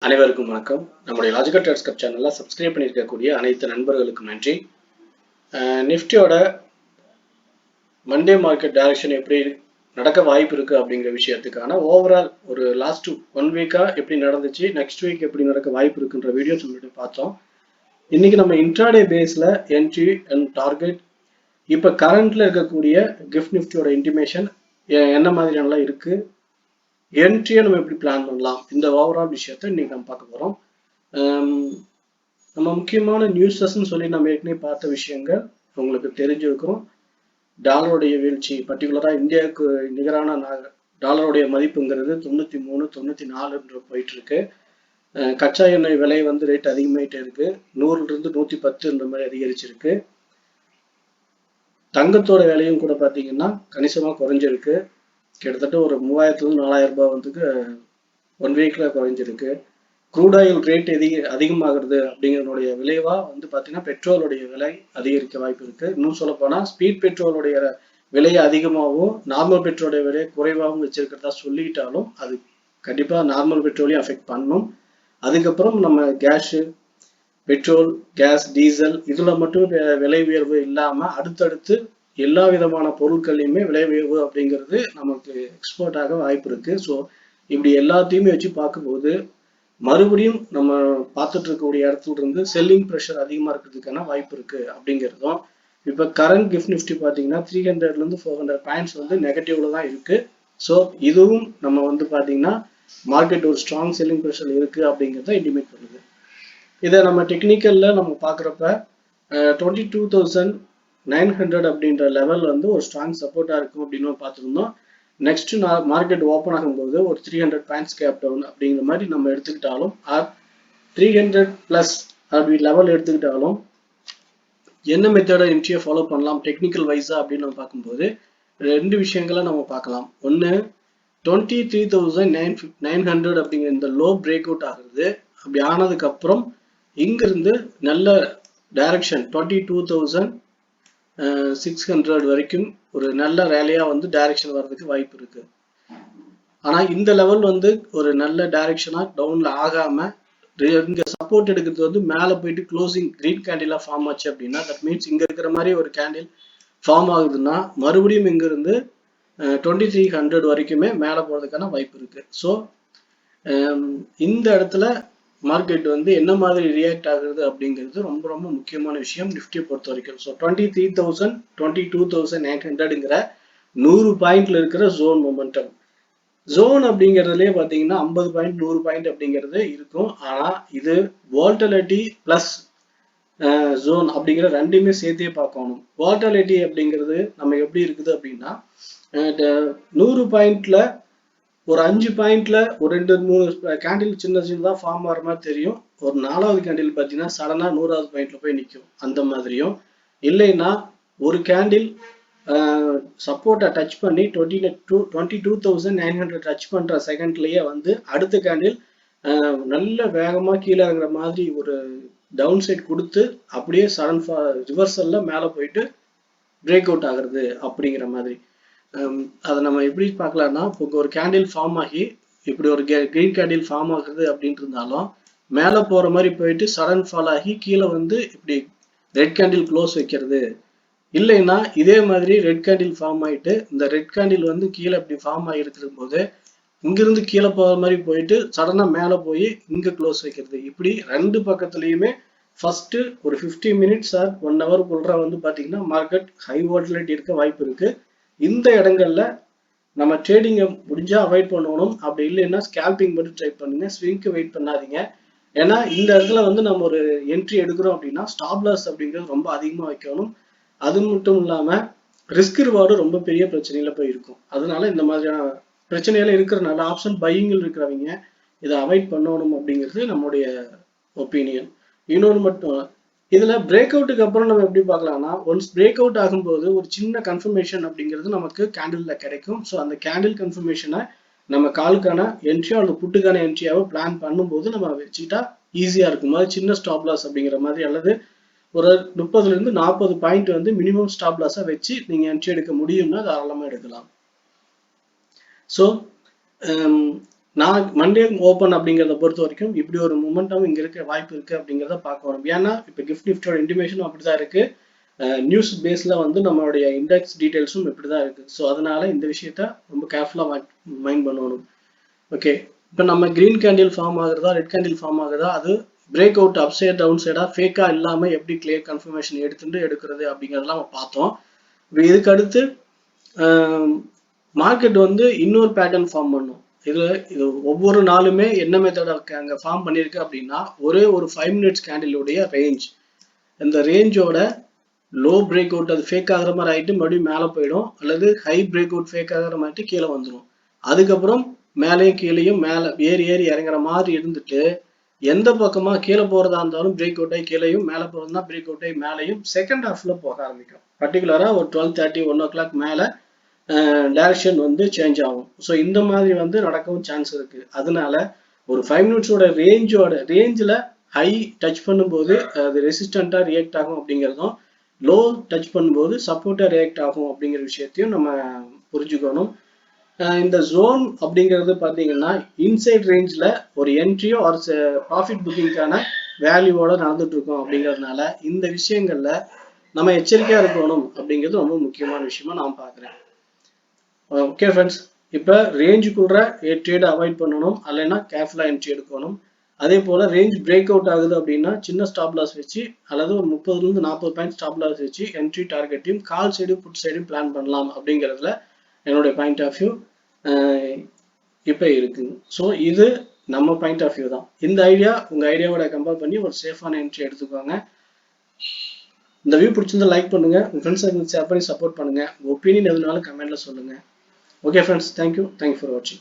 அனைவருக்கும் வணக்கம். நம்முடைய லாஜிக்கல் ட்ரேட்ஸ் கப் சேனல்ல சப்ஸ்கிரைப் பண்ணியிருக்கக்கூடிய அனைத்து நண்பர்களுக்கும் நன்றி. நிஃப்டியோட மண்டே மார்க்கெட் டைரக்ஷன் எப்படி நடக்க வாய்ப்பு இருக்கு அப்படிங்கிற விஷயத்துக்கான ஓவரால் ஒரு லாஸ்ட் 1 வீக்கா எப்படி நடந்துச்சு, நெக்ஸ்ட் வீக் எப்படி நடக்க வாய்ப்பு இருக்குன்ற வீடியோ சொல்லிட்டு பார்த்தோம். இன்னைக்கு நம்ம இன்ட்ராடே பேஸ்ல என்ட்ரி அண்ட் டார்கெட், இப்போ கரண்ட்ல இருக்கக்கூடிய கிஃப்ட் நிஃப்டியோட இன்டிமேஷன் என்ன மாதிரியானலாம் இருக்கு, என்ட்ரியை நம்ம எப்படி பிளான் பண்ணலாம், இந்த ஓவரால் விஷயத்தை இன்னைக்கு நம்ம பார்க்க போறோம். நம்ம முக்கியமான நியூஸஸ்ன்னு சொல்லி நம்ம ஏற்கனவே பார்த்த விஷயங்கள் உங்களுக்கு தெரிஞ்சிருக்கிறோம். டாலருடைய வீழ்ச்சி, பர்டிகுலராக இந்தியாவுக்கு நிகரான டாலருடைய மதிப்புங்கிறது 93, 94 போயிட்டு இருக்கு. கச்சா எண்ணெய் விலை வந்து ரேட் அதிகமாயிட்டே இருக்கு. 100லிருந்து 110 இந்த மாதிரி அதிகரிச்சிருக்கு. தங்கத்தோட விலையும் கூட பார்த்தீங்கன்னா கணிசமாக குறைஞ்சிருக்கு. கிட்டத்தட்ட ஒரு 3000லிருந்து 4000 ரூபாய் வந்து 1 வீக்ல குறைஞ்சிருக்கு. க்ரூட் ஆயில் ரேட் அதிகமாகிறது அப்படிங்கிறனுடைய விளைவா வந்து பார்த்தீங்கன்னா பெட்ரோலுடைய விலை அதிகரிக்க வாய்ப்பு இருக்கு. இன்னும் சொல்ல போனால் ஸ்பீட் பெட்ரோலுடைய விலை அதிகமாகவும் நார்மல் பெட்ரோலுடைய விலை குறைவாகவும் வச்சிருக்கிறதா சொல்லிட்டாலும் அது கண்டிப்பாக நார்மல் பெட்ரோலையும் அஃபெக்ட் பண்ணும். அதுக்கப்புறம் நம்ம கேஸு, பெட்ரோல், கேஸ், டீசல் இதில் மட்டும் விலை உயர்வு இல்லாமல் அடுத்தடுத்து எல்லா விதமான பொருட்களையுமே விலை உயர்வு அப்படிங்கிறது நமக்கு எக்ஸ்போர்ட் ஆக வாய்ப்பு இருக்கு. ஸோ இப்படி எல்லாத்தையுமே வச்சு பார்க்கும்போது மறுபடியும் நம்ம பார்த்துட்டு இருக்கக்கூடிய இடத்துல இருந்து செல்லிங் ப்ரெஷர் அதிகமாக இருக்கிறதுக்கான வாய்ப்பு இருக்கு அப்படிங்கிறதும். இப்போ கரண்ட் கிஃப்ட் நிஃப்டி பார்த்தீங்கன்னா 300லேருந்து 400 பாயிண்ட்ஸ் வந்து நெகட்டிவ்ல தான் இருக்கு. ஸோ இதுவும் நம்ம வந்து பார்த்தீங்கன்னா மார்க்கெட் ஒரு ஸ்ட்ராங் செல்லிங் ப்ரெஷர் இருக்கு அப்படிங்கிறத இண்டிமேட் பண்ணுது. இதை நம்ம டெக்னிக்கல்ல நம்ம பார்க்குறப்ப 22,900 அப்படின்ற லெவல் வந்து ஒரு ஸ்ட்ராங் சப்போர்ட்டா இருக்கும் அப்படின்னு பார்த்துருந்தோம். நெக்ஸ்ட் மார்க்கெட் ஓப்பன் ஆகும்போது ஒரு 300 பாயிண்ட்ஸ் கேப் டவுன் அப்படிங்கிற மாதிரி நம்ம எடுத்துக்கிட்டாலும், 300+ அப்படி லெவல் எடுத்துக்கிட்டாலும் என்ன மெத்தடை என்ட்ரியை ஃபாலோ பண்ணலாம் டெக்னிக்கல் வைஸா அப்படின்னு நம்ம பார்க்கும்போது 2 விஷயங்களை நம்ம பார்க்கலாம். ஒன்று 23,900 அப்படிங்கிற இந்த லோ பிரேக் அவுட் ஆகுது. அப்படி ஆனதுக்கு அப்புறம் இங்கிருந்து நல்ல டைரக்ஷன் 22,600 வரைக்கும் ஒரு நல்ல ரேலியா வந்து டைரக்ஷன் வர்றதுக்கு வாய்ப்பு இருக்கு. ஆனா இந்த லெவல் வந்து ஒரு நல்ல டைரக்ஷனா டவுன்ல ஆகாம இங்க சப்போர்ட் எடுக்கிறது வந்து மேல போயிட்டு க்ளோசிங் கிரீன் கேண்டிலா ஃபார்ம் ஆச்சு அப்படின்னா தட் மீன்ஸ் இங்க இருக்கிற மாதிரி ஒரு கேண்டில் ஃபார்ம் ஆகுதுன்னா மறுபடியும் இங்க இருந்து 2300 வரைக்குமே மேல போறதுக்கான வாய்ப்பு இருக்கு. ஸோ இந்த இடத்துல மார்க்கெட் வந்து என்ன மாதிரி ரியாக்ட் ஆகுது அப்படிங்கிறது ரொம்ப ரொம்ப முக்கியமான விஷயம் நிஃப்டியை பொறுத்த வரைக்கும். ஸோ 23,000, 22,900ங்கிற 100 பாயிண்ட்ல இருக்கிற ஜோன் மொமெண்டம். ஜோன் அப்படிங்கிறதுலே பார்த்தீங்கன்னா 50 பாயிண்ட் 100 பாயிண்ட் அப்படிங்கிறது இருக்கும். ஆனால் இது வால்டலிட்டி பிளஸ் ஜோன் அப்படிங்கிற ரெண்டுமே சேர்த்தே பார்க்கணும். வால்டலிட்டி அப்படிங்கிறது நம்ம எப்படி இருக்குது அப்படின்னா 100 பாயிண்ட்ல ஒரு 5 பாயிண்ட்ல ஒரு 2-3 கேண்டில் சின்ன சின்னதாக ஃபார்ம் ஆகிற மாதிரி தெரியும். ஒரு 4வது கேண்டில் பார்த்தீங்கன்னா சடனாக 100வது பாயிண்ட்ல போய் நிற்கும். அந்த மாதிரியும் இல்லைன்னா ஒரு கேண்டில் சப்போர்ட்டை டச் பண்ணி 22,900 டச் பண்ற செகண்ட்லயே வந்து அடுத்த கேண்டில் நல்ல வேகமாக கீழே இறங்குற மாதிரி ஒரு டவுன் சைட் கொடுத்து அப்படியே சடன் ரிவர்சல்ல மேலே போயிட்டு பிரேக் அவுட் ஆகுறது அப்படிங்கிற மாதிரி. அதை நம்ம எப்படி பார்க்கலாம்னா இப்போ ஒரு கேண்டில் ஃபார்ம் ஆகி இப்படி ஒரு கிரீன் கேண்டில் ஃபார்ம் ஆகுது அப்படின்ட்டு இருந்தாலும் மேலே போற மாதிரி போயிட்டு சடன் ஃபால் ஆகி கீழே வந்து இப்படி ரெட் கேண்டில் க்ளோஸ் வைக்கிறது. இல்லைன்னா இதே மாதிரி ரெட் கேண்டில் ஃபார்ம் ஆயிட்டு இந்த ரெட் கேண்டில் வந்து கீழே இப்படி ஃபார்ம் ஆகிருக்கிற போது இங்கிருந்து கீழே போகிற மாதிரி போயிட்டு சடனா மேலே போய் இங்க க்ளோஸ் வைக்கிறது. இப்படி ரெண்டு பக்கத்துலயுமே ஃபர்ஸ்ட் ஒரு 50 மினிட்ஸ் ஆர் 1 ஹவருக்குள்ள வந்து பாத்தீங்கன்னா மார்க்கெட் ஹை வால்டிலிட்டி இருக்க வாய்ப்பு இருக்கு. இந்த இடங்கள்ல நம்ம ட்ரேடிங்கை முடிஞ்சா அவாய்ட் பண்ணணும். அப்படி இல்லைன்னா ஸ்கேல்பிங் மட்டும் ட்ரை பண்ணுங்க, ஸ்விங்க்கு வெயிட் பண்ணாதீங்க. ஏன்னா இந்த இடத்துல வந்து நம்ம ஒரு என்ட்ரி எடுக்கிறோம் அப்படின்னா ஸ்டாப் லாஸ் அப்படிங்கிறது ரொம்ப அதிகமாக வைக்கணும். அது மட்டும் இல்லாம ரிஸ்க் ரிவார்டு ரொம்ப பெரிய பிரச்சனையில போய் இருக்கும். அதனால இந்த மாதிரியான பிரச்சனையில இருக்கிறனால ஆப்ஷன் பையிங்கில் இருக்கிறவங்க இதை அவாய்ட் பண்ணணும் அப்படிங்கிறது நம்முடைய ஒப்பீனியன். இன்னொன்று மட்டும் இதுல பிரேக் அவுட்டுக்கு அப்புறம் நம்ம எப்படி பார்க்கலாம்னா ஒன்ஸ் பிரேக் அவுட் ஆகும்போது ஒரு சின்ன கன்ஃபர்மேஷன் அப்படிங்கிறது நமக்கு கேண்டில்ல கிடைக்கும். ஸோ அந்த கேண்டில் கன்ஃபர்மேஷனை நம்ம காலுக்கான என்ட்ரியோ அல்லது புட்டுக்கான என்ட்ரியாவோ பிளான் பண்ணும்போது நம்ம வச்சுக்கிட்டா ஈஸியா இருக்கும். அது சின்ன ஸ்டாப் லாஸ் அப்படிங்கிற மாதிரி அல்லது ஒரு 30லிருந்து 40 பாயிண்ட் வந்து மினிமம் ஸ்டாப் லாஸா வச்சு நீங்க என்ட்ரி எடுக்க முடியும்னா தாராளமா எடுக்கலாம். ஸோ நான் மண்டே ஓப்பன் அப்படிங்கிறத பொறுத்த வரைக்கும் இப்படி ஒரு மொமெண்டம் இங்க இருக்க வாய்ப்பு இருக்கு அப்படிங்கிறத பார்க்கணும். ஏன்னா இப்போ கிஃப்ட் நிஃப்டியோட இன்டிமேஷனும் அப்படிதான் இருக்கு, நியூஸ் பேஸ்ல வந்து நம்மளுடைய இண்டெக்ஸ் டீடைல்ஸும் இப்படிதான் இருக்கு. ஸோ அதனால இந்த விஷயத்த ரொம்ப கேர்ஃபுல்லா மைண்ட் பண்ணணும். ஓகே, இப்போ நம்ம கிரீன் கேண்டில் ஃபார்ம் ஆகுறதா ரெட் கேண்டில் ஃபார்ம் ஆகுறதா, அது break out up side down சைடா ஃபேக்கா இல்லாம எப்படி கிளியர் கன்ஃபர்மேஷன் எடுக்கிறது அப்படிங்கிறதெல்லாம் நம்ம பார்த்தோம். இப்போ இதுக்கு அடுத்து மார்க்கெட் வந்து இன்னொரு பேட்டர்ன் ஃபார்ம் பண்ணும். இது ஒவ்வொரு நாளுமே என்ன மெத்தட் அங்கே ஃபார்ம் பண்ணியிருக்கு அப்படின்னா, ஒரே ஒரு 5 மினிட்ஸ் கேண்டிலுடைய ரேஞ்ச், இந்த ரேஞ்சோட லோ பிரேக் அவுட் அது ஃபேக் ஆகிற மாதிரி ஆகிட்டு மறுபடியும் மேலே போயிடும், அல்லது ஹை பிரேக் அவுட் ஃபேக் ஆகிற மாதிரி கீழே வந்துடும். அதுக்கப்புறம் மேலேயும் கீழேயும் மேலே ஏறி ஏறி இறங்குற மாதிரி இருந்துட்டு, எந்த பக்கமாக கீழே போகிறதா இருந்தாலும் பிரேக் அவுட் ஆகி கீழேயும், மேலே போகிறதுனா பிரேக் அவுட் ஆகி மேலேயும் செகண்ட் ஹாஃபில் போக ஆரம்பிக்கும். பர்டிகுலராக ஒரு 12:30 1 o'clock மேலே டைரக்ஷன் வந்து சேஞ்ச் ஆகும். ஸோ இந்த மாதிரி வந்து நடக்கவும் சான்ஸ் இருக்கு. அதனால ஒரு 5 மினிட்ஸோட ரேஞ்சில் ஹை டச் பண்ணும்போது அது ரெசிஸ்டண்டா ரியாக்ட் ஆகும் அப்படிங்கிறதும், லோ டச் பண்ணும்போது சப்போர்ட்டா ரியாக்ட் ஆகும் அப்படிங்கிற விஷயத்தையும் நம்ம புரிஞ்சுக்கணும். இந்த ஜோன் அப்படிங்கிறது பார்த்தீங்கன்னா இன்சைட் ரேஞ்சில் ஒரு என்ட்ரியோ ஒரு ப்ராஃபிட் புக்கிங்கான வேல்யூவோட நடந்துட்டு இருக்கோம். அப்படிங்கிறதுனால இந்த விஷயங்கள்ல நம்ம எச்சரிக்கையா இருக்கணும் அப்படிங்கிறது ரொம்ப முக்கியமான விஷயமா நான் பார்க்குறேன். ஓகே ஃப்ரெண்ட்ஸ், இப்போ ரேஞ்சுக்குள்ள ட்ரேட் அவாய்ட் பண்ணணும், இல்லைன்னா கேர்ஃபுல்லாக என்ட்ரி எடுக்கணும். அதே போல் ரேஞ்ச் பிரேக் அவுட் ஆகுது அப்படின்னா சின்ன ஸ்டாப் லாஸ் வச்சு அல்லது ஒரு 30லேருந்து 40 பாயிண்ட் ஸ்டாப் லாஸ் வச்சு என்ட்ரி டார்கெட்டையும் கால் சைடும் புட் சைடும் பிளான் பண்ணலாம் அப்படிங்கிறதுல என்னுடைய பாயிண்ட் ஆஃப் வியூ இப்போ இருக்குங்க. ஸோ இது நம்ம பாயிண்ட் ஆஃப் வியூ தான். இந்த ஐடியா உங்கள் ஐடியாவோட கம்பேர் பண்ணி ஒரு சேஃபான என்ட்ரி எடுத்துக்கோங்க. இந்த வியூ பிடிச்சிருந்தா லைக் பண்ணுங்க, உங்கள் ஃப்ரெண்ட்ஸ் ஷேர் பண்ணி சப்போர்ட் பண்ணுங்க. உங்கள் ஒப்பீனியன் எதுனாலும் கமெண்ட்ல சொல்லுங்க. Okay friends, thank you for watching.